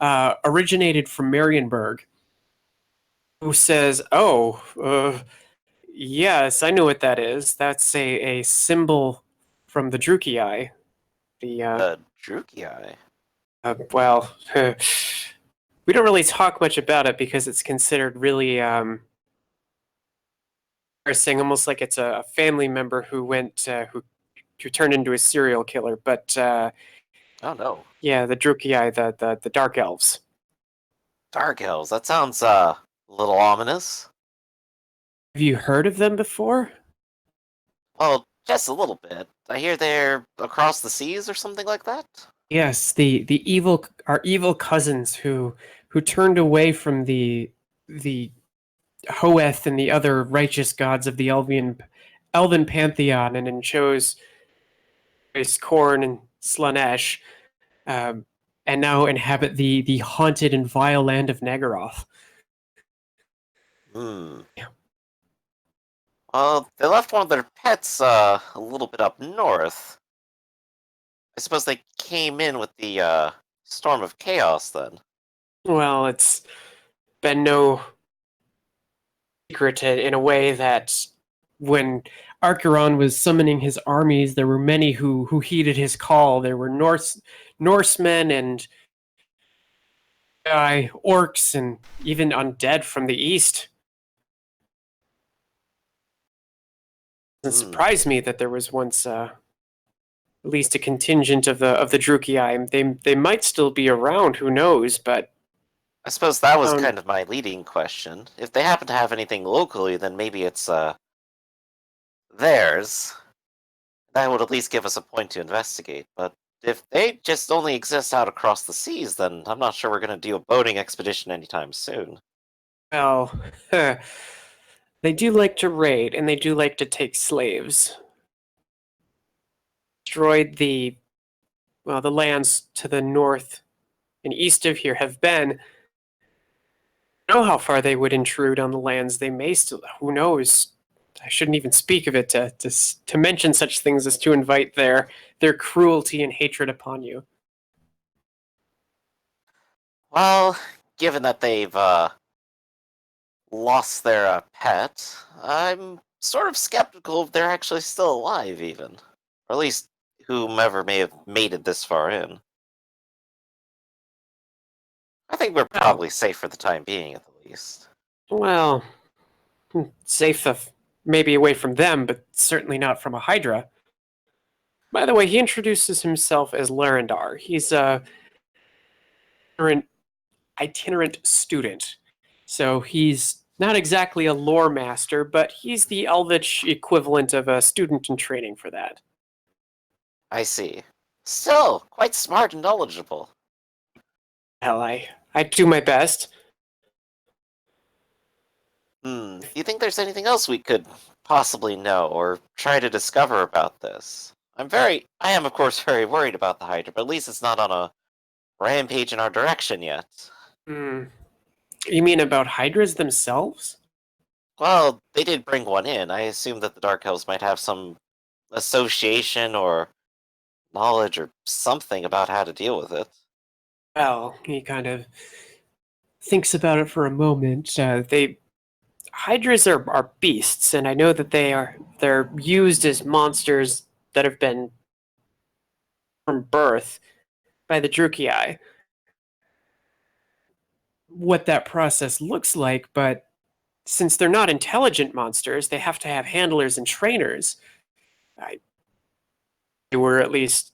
originated from Marienburg, who says, "Oh, yes, I know what that is. That's a symbol from the Drukei. The Drukei. well, we don't really talk much about it because it's considered really embarrassing, almost like it's a family member who who turned into a serial killer. But Oh, no. yeah, the Drukei, the Dark Elves. Dark Elves. That sounds a little ominous. Have you heard of them before? Well, Just a little bit. I hear they're across the seas or something like that. Yes, the evil our evil cousins who turned away from the Hoeth and the other righteous gods of the elven pantheon and chose Korn and Slanesh, um, and now inhabit the haunted and vile land of Nagaroth. Hmm. Yeah. Well, they left one of their pets a little bit up north. I suppose they came in with the storm of chaos then. Well, it's been no secret in a way that when Archeron was summoning his armies, there were many who heeded his call. There were Norsemen and orcs and even undead from the east. It Hmm. surprised me that there was once at least a contingent of the Drukei. They might still be around, who knows? But I suppose that was um, kind of my leading question. If they happen to have anything locally, then maybe it's theirs. That would at least give us a point to investigate. But if they just only exist out across the seas, then I'm not sure we're going to do a boating expedition anytime soon. well, they do like to raid and they do like to take slaves. Destroyed the lands to the north and east of here have been. I don't know how far they would intrude on the lands. They may still. Who knows? I shouldn't even speak of it to mention such things as to invite their cruelty and hatred upon you. Well, given that they've lost their pet, I'm sort of skeptical if they're actually still alive, even. Or at least whomever may have made it this far in. I think we're Well, probably safe for the time being, at the least. well, safe maybe away from them, but certainly not from a Hydra. By the way, he introduces himself as Larendar. He's an itinerant student, so he's not exactly a lore master, but he's the Elvish equivalent of a student in training for that. I see. Still, quite smart and knowledgeable. Hell, I do my best. Do you think there's anything else we could possibly know or try to discover about this? I am of course very worried about the Hydra, but at least it's not on a rampage in our direction yet. Hmm. You mean about Hydras themselves? Well, they did bring one in. I assume that the Dark Elves might have some association or knowledge or something about how to deal with it. Well, he kind of thinks about it for a moment. Hydras are beasts, and I know that they're used as monsters that have been from birth by the Drukei. What that process looks like, but since they're not intelligent monsters, they have to have handlers and trainers. They were at least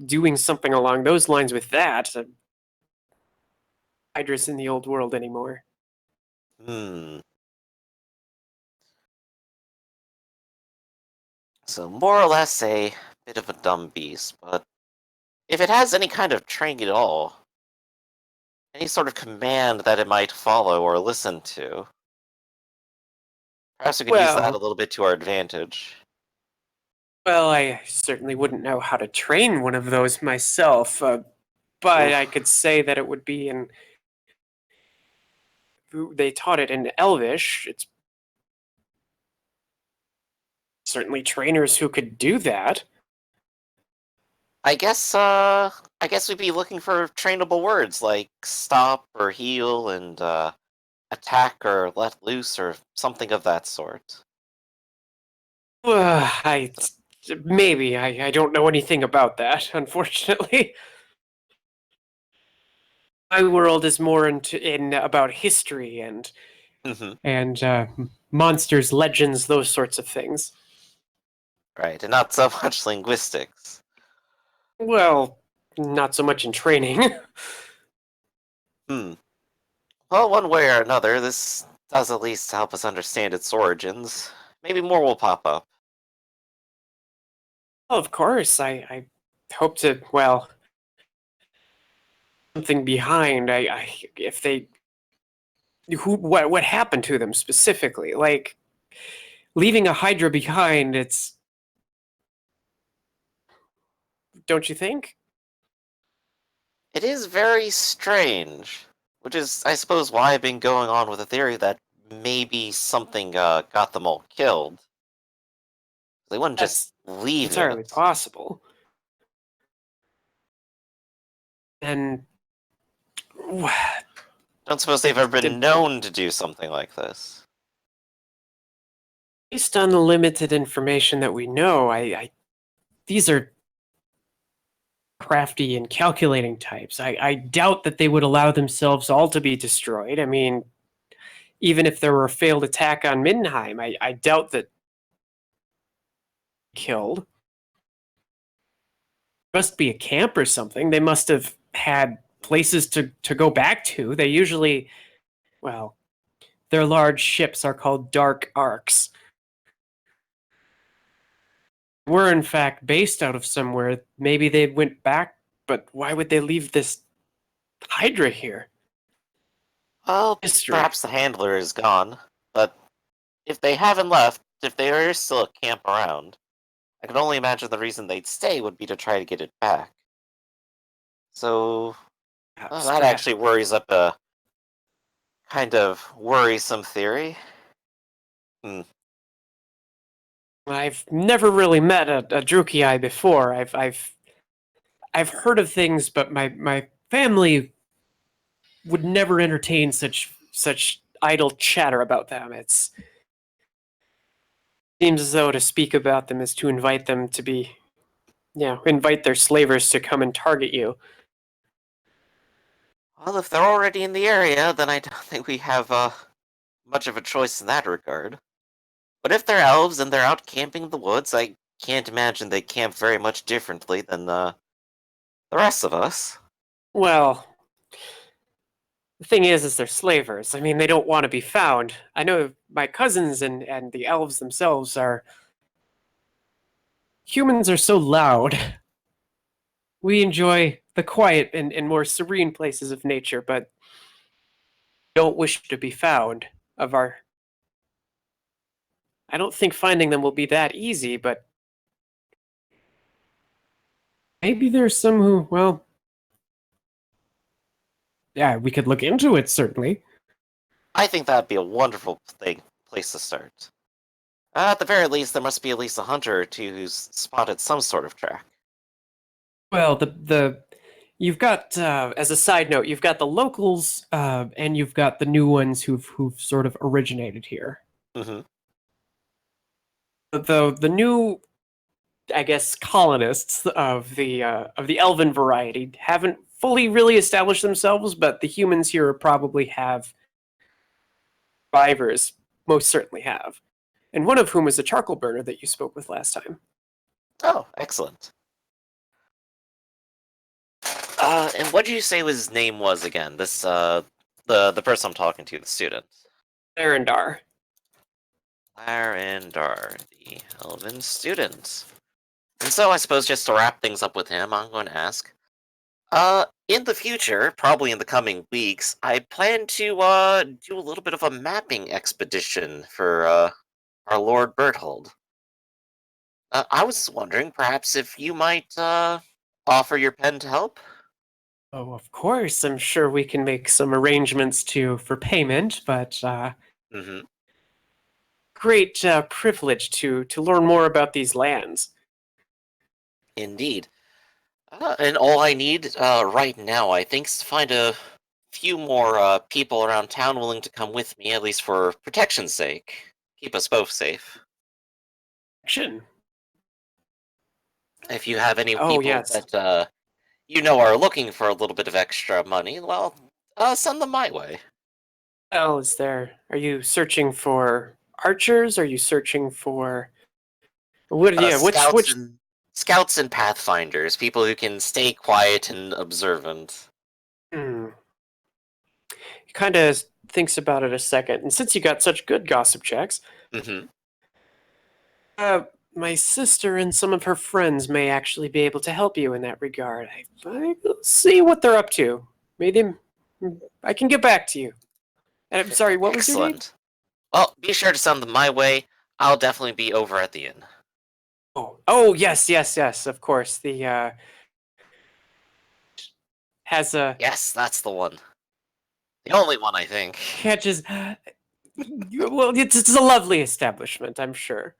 doing something along those lines with that. Hydras in the old world anymore. Hmm. So more or less a bit of a dumb beast, but if it has any kind of training at all, any sort of command that it might follow or listen to, perhaps we could use that a Well, little bit to our advantage. well, I certainly wouldn't know how to train one of those myself, but I could Oof. say that it would be in. They taught it in Elvish. It's certainly trainers who could do that. I guess we'd be looking for trainable words like stop or heal and attack or let loose or something of that sort. I maybe I don't know anything about that, unfortunately. My world is more in about history Mhm. and monsters, legends, those sorts of things. Right, and not so much linguistics. Well, not so much in training. Hmm. Well, one way or another, this does at least help us understand its origins. Maybe more will pop up. Well, of course, I hope to, well, something behind. If they, what happened to them specifically? Like, leaving a Hydra behind, it's, don't you think? It is very strange, which is, I suppose, why I've been going on with the theory that maybe something got them all killed. They wouldn't just That's leave entirely it. possible. And Don't suppose they've ever been did, known to do something like this. based on the limited information that we know, these are crafty and calculating types. I doubt that they would allow themselves all to be destroyed. I mean, even if there were a failed attack on Middenheim, I doubt that killed. Must be a camp or something. They must have had places to go back to. They usually, well, their large ships are called dark arcs. Were in fact based out of somewhere. Maybe they went back, but why would they leave this Hydra here? Well, History. perhaps the handler is gone, but if they haven't left, if there is still a camp around, I can only imagine the reason they'd stay would be to try to get it back. So, that actually worries up a kind of worrisome theory. I've never really met a Drukei before. I've heard of things, but my family would never entertain such idle chatter about them. It seems as though to speak about them is to invite them to be, invite their slavers to come and target you. Well, if they're already in the area, then I don't think we have much of a choice in that regard. But if they're elves and they're out camping in the woods, I can't imagine they camp very much differently than the rest of us. Well, the thing is they're slavers. I mean, they don't want to be found. I know my cousins and the elves themselves are. Humans are so loud. We enjoy the quiet and more serene places of nature, but don't wish to be found of our. I don't think finding them will be that easy, but maybe there's some who, well, yeah, we could look into it, certainly. I think that'd be a wonderful place to start. At the very least, there must be at least a hunter or two who's spotted some sort of track. Well, you've got, as a side note, you've got the locals, and you've got the new ones who've sort of originated here. Mm-hmm. The new, I guess, colonists of the elven variety haven't fully really established themselves, but the humans here probably have survivors, most certainly have, and one of whom was a charcoal burner that you spoke with last time. Oh, excellent. And what did you say his name was again? This, the person I'm talking to, the student. Arendar. Arendar, the elven student. And so I suppose just to wrap things up with him, I'm going to ask, in the future, probably in the coming weeks, I plan to, do a little bit of a mapping expedition for, our Lord Berthold. I was wondering, perhaps if you might, offer your pen to help? Oh, of course. I'm sure we can make some arrangements for payment, but Mm-hmm. great privilege to learn more about these lands. Indeed. And all I need, right now, I think, is to find a few more, people around town willing to come with me, at least for protection's sake. Keep us both safe. Action. If you have any Oh, people yes. that, you know are looking for a little bit of extra money, well, send them my way. Well, are you searching for archers? Are you searching for yeah, which Scouts and pathfinders, people who can stay quiet and observant. He kind of thinks about it a second, and since you got such good gossip checks, Mm-hmm. my sister and some of her friends may actually be able to help you in that regard. I'll see what they're up to. Maybe I can get back to you. And I'm sorry, what was your name? Excellent. Well, be sure to send them my way. I'll definitely be over at the inn. Oh, yes, of course. The has a Yes, that's the one. The only one, I think. catches. Well, it's a lovely establishment, I'm sure.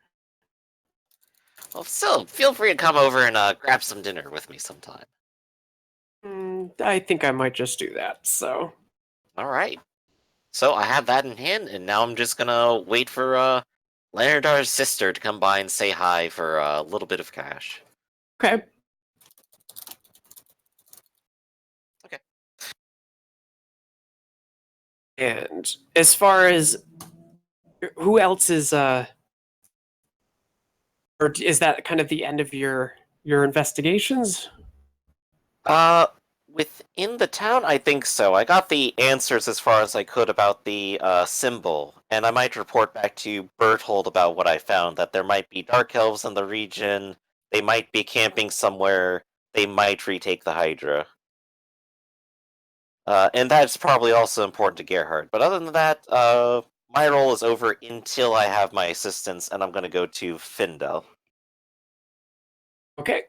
Well, still, feel free to come over and grab some dinner with me sometime. I think I might just do that. So Alright. So I have that in hand, and now I'm just gonna wait for Leonardar's sister to come by and say hi for a little bit of cash. okay. Okay. And as far as who else is or is that kind of the end of your investigations? Within the town, I think so. I got the answers as far as I could about the symbol, and I might report back to Berthold about what I found, that there might be dark elves in the region, they might be camping somewhere, they might retake the Hydra. And that's probably also important to Gerhard. But other than that, my role is over until I have my assistance, and I'm going to go to Findel. Okay.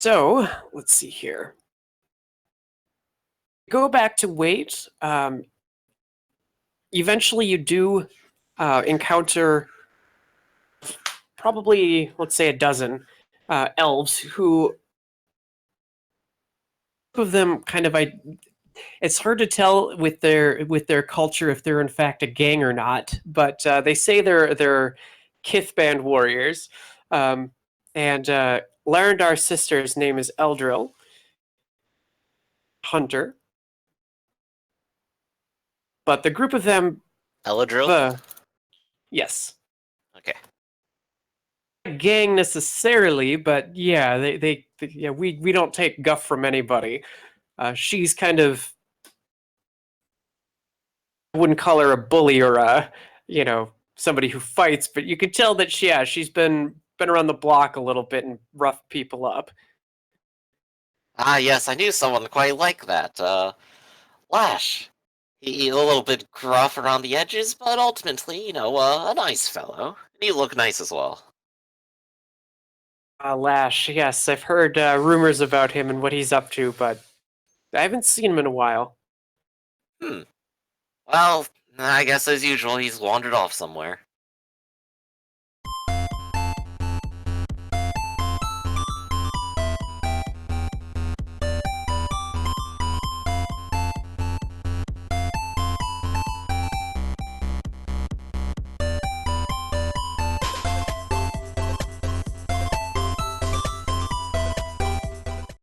So let's see here. Go back to wait. Eventually, you do encounter probably, let's say, a dozen elves who, of them, kind of, it's hard to tell with their culture if they're in fact a gang or not. But they say they're Kithband warriors, and Larendar's sister's name is Eldril Hunter. But the group of them, Eladril? yes, Okay. gang necessarily, but yeah, yeah, we don't take guff from anybody. She's kind of, I wouldn't call her a bully or a, somebody who fights, but you could tell that she's been around the block a little bit and roughed people up. Ah, yes, I knew someone quite like that. Lash. He a little bit gruff around the edges, but ultimately, a nice fellow. And you look nice as well. Lash, yes, I've heard rumors about him and what he's up to, but I haven't seen him in a while. Well, I guess as usual, he's wandered off somewhere.